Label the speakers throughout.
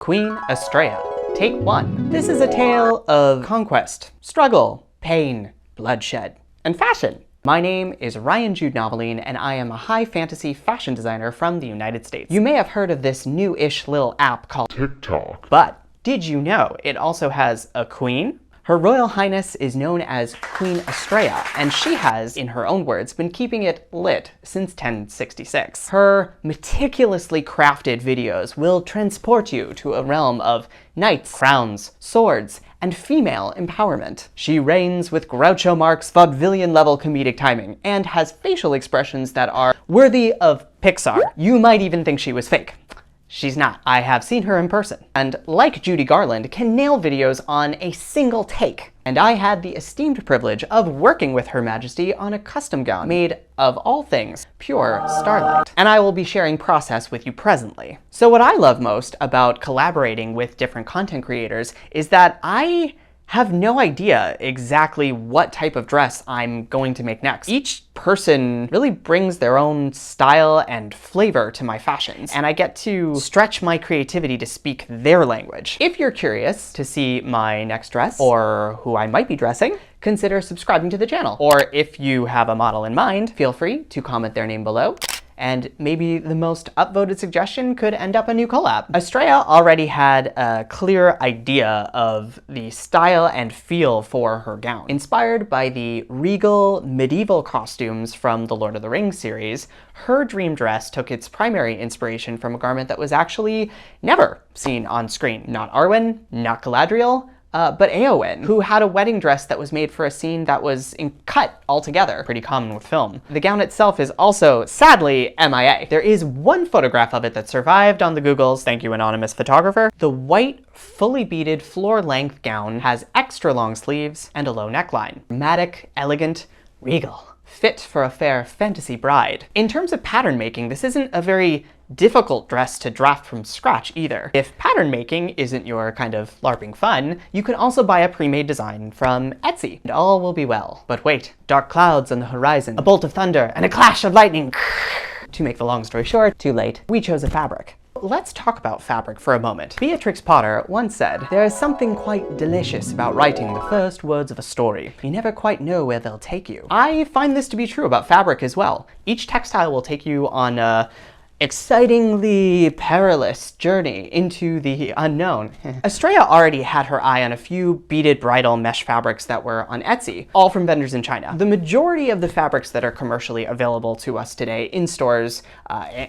Speaker 1: Queen Astraea. Take 1. This is a tale of conquest, struggle, pain, bloodshed, and fashion. My name is Ryan Jude Noveline, and I am a high fantasy fashion designer from the United States. You may have heard of this new-ish little app called TikTok, but did you know it also has a queen? Her Royal Highness is known as Queen Astraea, and she has, in her own words, been keeping it lit since 1066. Her meticulously crafted videos will transport you to a realm of knights, crowns, swords, and female empowerment. She reigns with Groucho Marx vaudevillian-level comedic timing, and has facial expressions that are worthy of Pixar. You might even think she was fake. She's not. I have seen her in person, and like Judy Garland, can nail videos on a single take. And I had the esteemed privilege of working with Her Majesty on a custom gown made, of all things, pure Starlight. And I will be sharing process with you presently. So what I love most about collaborating with different content creators is that I have no idea exactly what type of dress I'm going to make next. Each person really brings their own style and flavor to my fashions, and I get to stretch my creativity to speak their language. If you're curious to see my next dress, or who I might be dressing, consider subscribing to the channel. Or if you have a model in mind, feel free to comment their name below. And maybe the most upvoted suggestion could end up a new collab. Astraea already had a clear idea of the style and feel for her gown. Inspired by the regal medieval costumes from the Lord of the Rings series, her dream dress took its primary inspiration from a garment that was actually never seen on screen. Not Arwen, not Galadriel, but Eowyn, who had a wedding dress that was made for a scene that was cut altogether, pretty common with film. The gown itself is also, sadly, MIA. There is one photograph of it that survived on the Googles, thank you anonymous photographer. The white, fully beaded, floor-length gown has extra long sleeves and a low neckline. Dramatic, elegant, regal. Fit for a fair fantasy bride. In terms of pattern making, this isn't a very difficult dress to draft from scratch either. If pattern making isn't your kind of LARPing fun, you can also buy a pre-made design from Etsy, and all will be well. But wait, dark clouds on the horizon, a bolt of thunder, and a clash of lightning. To make the long story short, too late, we chose a fabric. Let's talk about fabric for a moment. Beatrix Potter once said, "There is something quite delicious about writing the first words of a story. You never quite know where they'll take you." I find this to be true about fabric as well. Each textile will take you on a excitingly perilous journey into the unknown. Astraea already had her eye on a few beaded bridal mesh fabrics that were on Etsy, all from vendors in China. The majority of the fabrics that are commercially available to us today in stores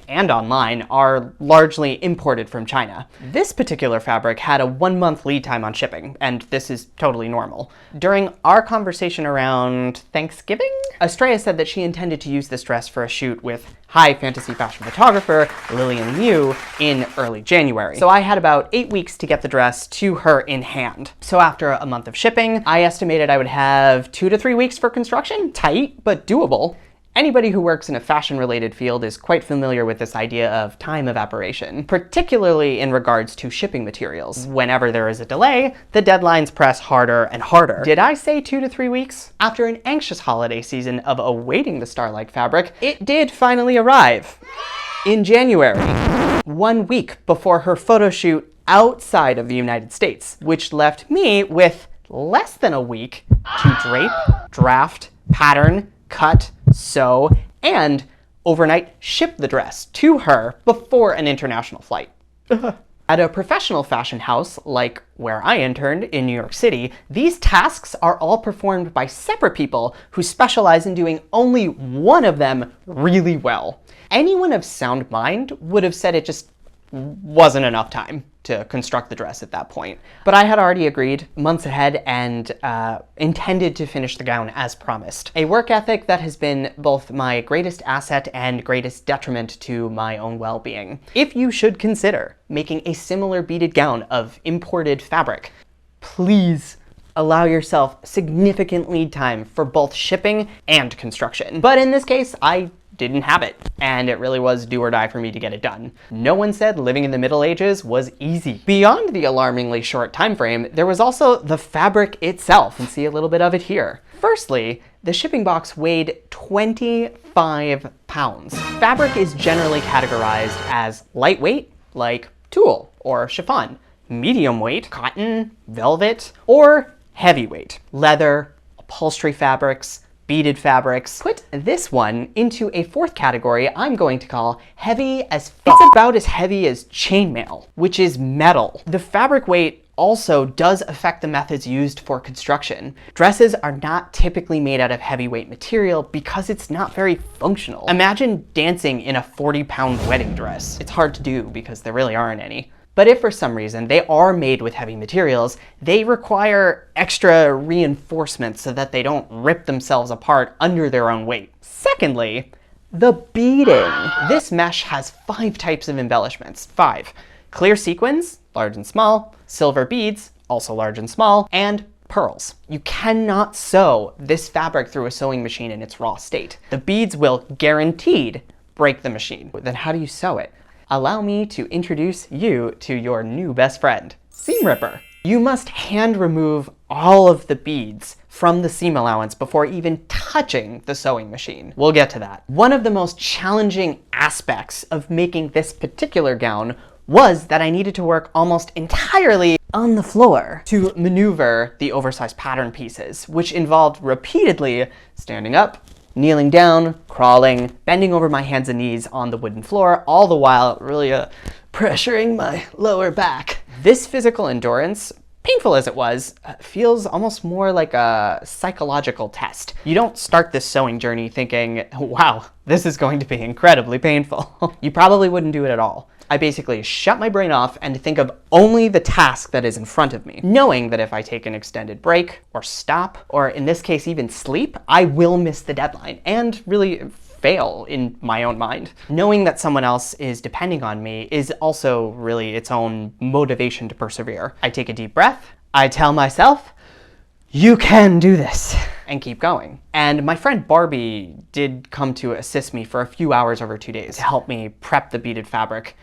Speaker 1: and online are largely imported from China. This particular fabric had a 1-month lead time on shipping, and this is totally normal. During our conversation around Thanksgiving, Astraea said that she intended to use this dress for a shoot with high fantasy fashion photographer Lillian Liu in early January. So I had about 8 weeks to get the dress to her in hand. So after a month of shipping, I estimated I would have 2 to 3 weeks for construction. Tight, but doable. Anybody who works in a fashion-related field is quite familiar with this idea of time evaporation, particularly in regards to shipping materials. Whenever there is a delay, the deadlines press harder and harder. Did I say 2 to 3 weeks? After an anxious holiday season of awaiting the Starlight fabric, it did finally arrive. In January, 1 week before her photo shoot outside of the United States, which left me with less than a week to drape, draft, pattern, cut, sew, and overnight ship the dress to her before an international flight. At a professional fashion house, like where I interned in New York City, these tasks are all performed by separate people who specialize in doing only one of them really well. Anyone of sound mind would have said it just wasn't enough time to construct the dress at that point. But I had already agreed months ahead and intended to finish the gown as promised. A work ethic that has been both my greatest asset and greatest detriment to my own well-being. If you should consider making a similar beaded gown of imported fabric, please allow yourself significant lead time for both shipping and construction. But in this case, I didn't have it, and it really was do or die for me to get it done. No one said living in the Middle Ages was easy. Beyond the alarmingly short time frame, there was also the fabric itself, and see a little bit of it here. Firstly, the shipping box weighed 25 pounds. Fabric is generally categorized as lightweight, like tulle or chiffon, medium weight, cotton, velvet, or heavyweight, leather, upholstery fabrics, beaded fabrics. Put this one into a fourth category I'm going to call heavy as fuck. It's about as heavy as chainmail, which is metal. The fabric weight also does affect the methods used for construction. Dresses are not typically made out of heavyweight material because it's not very functional. Imagine dancing in a 40-pound wedding dress. It's hard to do because there really aren't any. But if for some reason they are made with heavy materials, they require extra reinforcements so that they don't rip themselves apart under their own weight. Secondly, the beading. This mesh has 5 types of embellishments. 5. Clear sequins, large and small, silver beads, also large and small, and pearls. You cannot sew this fabric through a sewing machine in its raw state. The beads will guaranteed break the machine. Then how do you sew it? Allow me to introduce you to your new best friend, seam ripper. You must hand remove all of the beads from the seam allowance before even touching the sewing machine. We'll get to that. One of the most challenging aspects of making this particular gown was that I needed to work almost entirely on the floor to maneuver the oversized pattern pieces, which involved repeatedly standing up, kneeling down, crawling, bending over my hands and knees on the wooden floor, all the while really pressuring my lower back. This physical endurance, painful as it was, feels almost more like a psychological test. You don't start this sewing journey thinking, wow, this is going to be incredibly painful. You probably wouldn't do it at all. I basically shut my brain off and think of only the task that is in front of me, knowing that if I take an extended break or stop, or in this case even sleep, I will miss the deadline and really fail in my own mind. Knowing that someone else is depending on me is also really its own motivation to persevere. I take a deep breath, I tell myself, you can do this, and keep going. And my friend Barbie did come to assist me for a few hours over 2 days to help me prep the beaded fabric,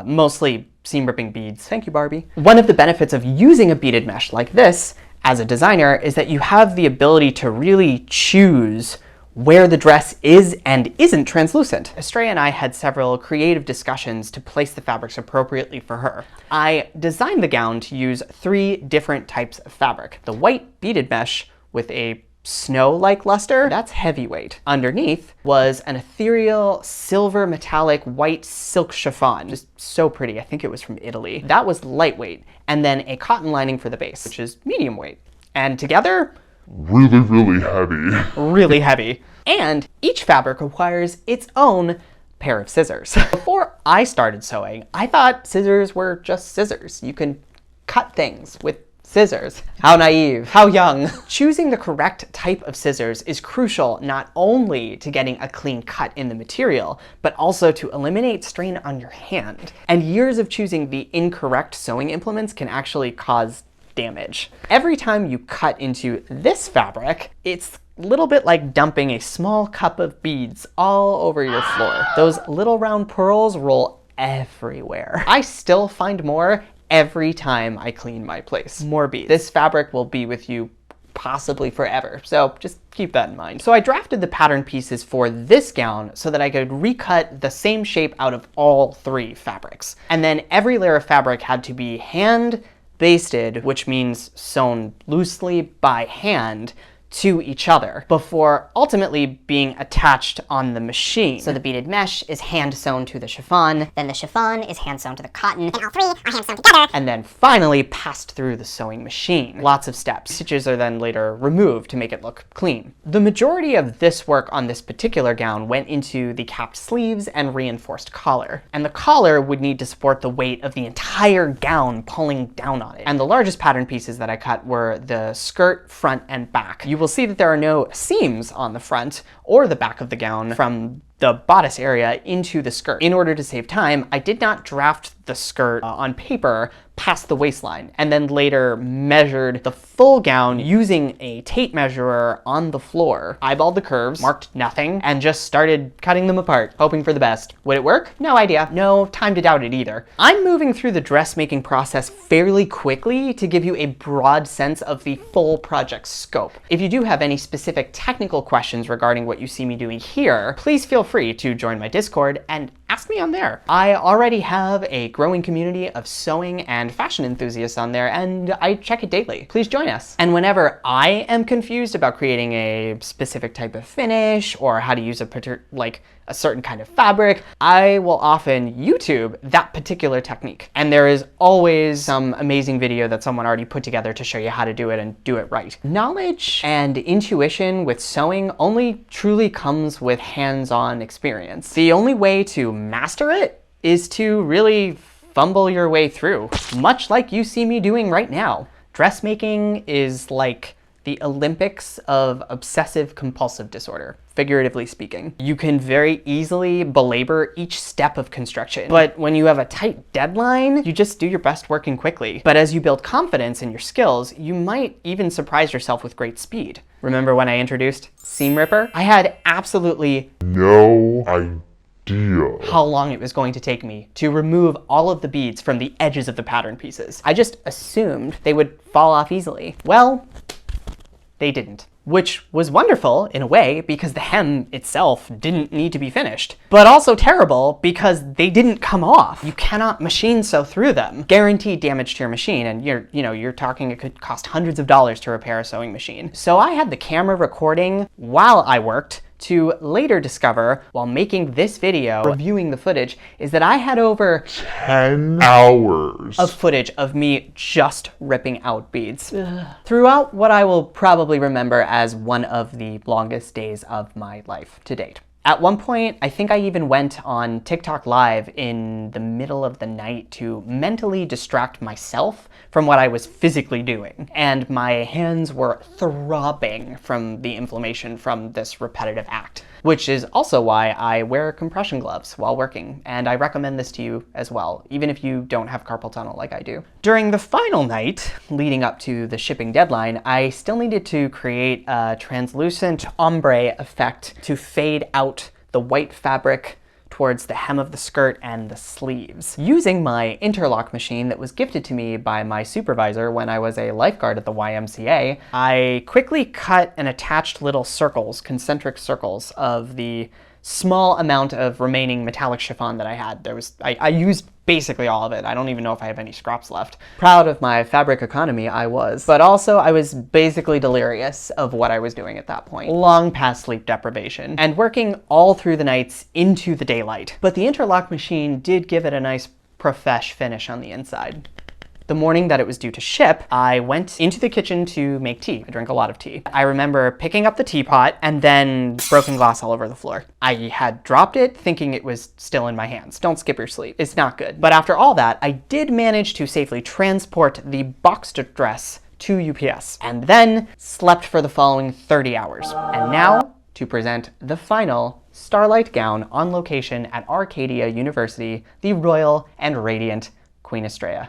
Speaker 1: mostly seam ripping beads. Thank you, Barbie. One of the benefits of using a beaded mesh like this as a designer is that you have the ability to really choose where the dress is and isn't translucent. Astraea and I had several creative discussions to place the fabrics appropriately for her. I designed the gown to use 3 different types of fabric. The white beaded mesh with a snow-like luster, that's heavyweight. Underneath was an ethereal silver metallic white silk chiffon, just so pretty. I think it was from Italy. That was lightweight. And then a cotton lining for the base, which is medium weight. And together,
Speaker 2: really, really heavy.
Speaker 1: Really heavy. And each fabric requires its own pair of scissors. Before I started sewing, I thought scissors were just scissors. You can cut things with scissors. How naive, how young. Choosing the correct type of scissors is crucial not only to getting a clean cut in the material, but also to eliminate strain on your hand. And years of choosing the incorrect sewing implements can actually cause damage. Every time you cut into this fabric, it's a little bit like dumping a small cup of beads all over your floor. Those little round pearls roll everywhere. I still find more every time I clean my place. More beads. This fabric will be with you possibly forever, so just keep that in mind. So I drafted the pattern pieces for this gown so that I could recut the same shape out of all 3 fabrics. And then every layer of fabric had to be hand basted, which means sewn loosely by hand to each other before ultimately being attached on the machine.
Speaker 3: So the beaded mesh is hand sewn to the chiffon, then the chiffon is hand sewn to the cotton, and all 3 are hand sewn together,
Speaker 1: and then finally passed through the sewing machine. Lots of steps. Stitches are then later removed to make it look clean. The majority of this work on this particular gown went into the capped sleeves and reinforced collar. And the collar would need to support the weight of the entire gown pulling down on it. And the largest pattern pieces that I cut were the skirt, front, and back. You will see that there are no seams on the front or the back of the gown from the bodice area into the skirt. In order to save time, I did not draft the skirt on paper past the waistline, and then later measured the full gown using a tape measurer on the floor, eyeballed the curves, marked nothing, and just started cutting them apart, hoping for the best. Would it work? No idea. No time to doubt it either. I'm moving through the dressmaking process fairly quickly to give you a broad sense of the full project scope. If you do have any specific technical questions regarding what you see me doing here, please feel free to join my Discord and ask me on there. I already have a growing community of sewing and fashion enthusiasts on there, and I check it daily. Please join us. And whenever I am confused about creating a specific type of finish or how to use a certain kind of fabric, I will often YouTube that particular technique. And there is always some amazing video that someone already put together to show you how to do it and do it right. Knowledge and intuition with sewing only truly comes with hands-on experience. The only way to master it is to really fumble your way through, much like you see me doing right now. Dressmaking is like the Olympics of obsessive compulsive disorder, figuratively speaking. You can very easily belabor each step of construction, but when you have a tight deadline, you just do your best working quickly. But as you build confidence in your skills, you might even surprise yourself with great speed. Remember when I introduced Seam Ripper? I had absolutely
Speaker 2: No idea
Speaker 1: how long it was going to take me to remove all of the beads from the edges of the pattern pieces. I just assumed they would fall off easily. Well, they didn't. Which was wonderful in a way because the hem itself didn't need to be finished, but also terrible because they didn't come off. You cannot machine sew through them. Guaranteed damage to your machine, and you're talking it could cost hundreds of dollars to repair a sewing machine. So I had the camera recording while I worked, to later discover, while making this video, reviewing the footage, is that I had over
Speaker 2: 10 hours
Speaker 1: of footage of me just ripping out beads. Throughout what I will probably remember as one of the longest days of my life to date. At one point, I think I even went on TikTok Live in the middle of the night to mentally distract myself from what I was physically doing. And my hands were throbbing from the inflammation from this repetitive act, which is also why I wear compression gloves while working. And I recommend this to you as well, even if you don't have carpal tunnel like I do. During the final night, leading up to the shipping deadline, I still needed to create a translucent ombre effect to fade out the white fabric towards the hem of the skirt and the sleeves. Using my interlock machine that was gifted to me by my supervisor when I was a lifeguard at the YMCA, I quickly cut and attached little circles, concentric circles, of the small amount of remaining metallic chiffon that I had. I used basically all of it. I don't even know if I have any scraps left. Proud of my fabric economy, I was. But also, I was basically delirious of what I was doing at that point. Long past sleep deprivation. And working all through the nights into the daylight. But the interlock machine did give it a nice profesh finish on the inside. The morning that it was due to ship, I went into the kitchen to make tea. I drink a lot of tea. I remember picking up the teapot and then broken glass all over the floor. I had dropped it thinking it was still in my hands. Don't skip your sleep. It's not good. But after all that, I did manage to safely transport the boxed dress to UPS and then slept for the following 30 hours. And now, to present the final Starlight gown on location at Arcadia University, the Royal and Radiant Queen Astraea.